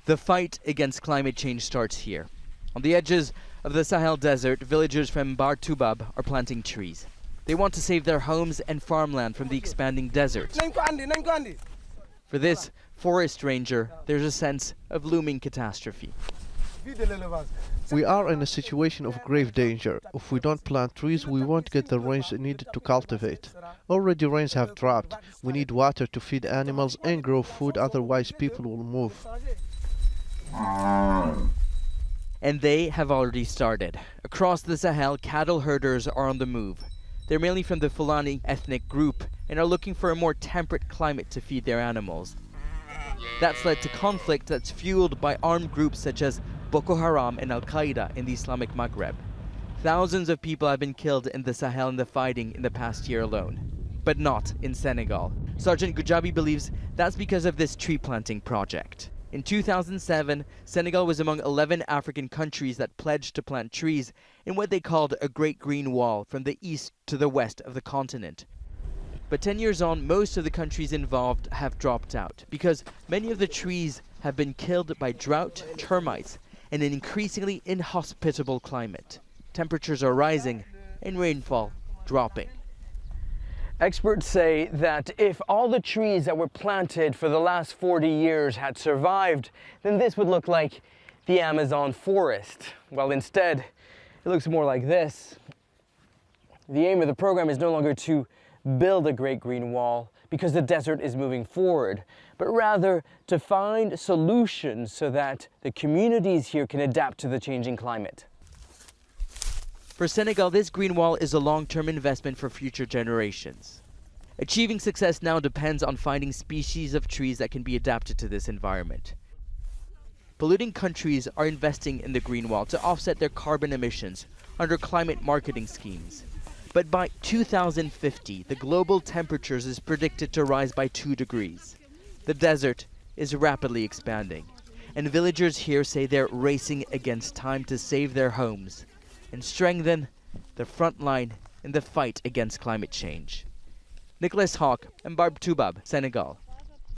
The fight against climate change starts here. On the edges of the Sahel Desert, villagers from Mbar Toubab are planting trees. They want to save their homes and farmland from the expanding desert. For this forest ranger, there's a sense of looming catastrophe. We are in a situation of grave danger. If we don't plant trees, we won't get the rains needed to cultivate. Already rains have dropped. We need water to feed animals and grow food, otherwise people will move. And they have already started. Across the Sahel, cattle herders are on the move. They're mainly from the Fulani ethnic group and are looking for a more temperate climate to feed their animals. That's led to conflict that's fueled by armed groups such as Boko Haram and Al-Qaeda in the Islamic Maghreb. Thousands of people have been killed in the Sahel in the fighting in the past year alone, but not in Senegal. Sergeant Goudiaby believes that's because of this tree planting project. In 2007, Senegal was among 11 African countries that pledged to plant trees in what they called a Great Green Wall from the east to the west of the continent. But 10 years on, most of the countries involved have dropped out because many of the trees have been killed by drought, termites, and an increasingly inhospitable climate. Temperatures are rising and rainfall dropping. Experts say that if all the trees that were planted for the last 40 years had survived, then this would look like the Amazon forest. Well, instead, it looks more like this. The aim of the program is no longer to build a Great Green Wall because the desert is moving forward, but rather to find solutions so that the communities here can adapt to the changing climate. For Senegal, this green wall is a long-term investment for future generations. Achieving success now depends on finding species of trees that can be adapted to this environment. Polluting countries are investing in the green wall to offset their carbon emissions under climate marketing schemes. But by 2050, the global temperatures is predicted to rise by 2 degrees. The desert is rapidly expanding, and villagers here say they're racing against time to save their homes and strengthen the front line in the fight against climate change. Nicolas, Haque, Mbar Toubab, Senegal.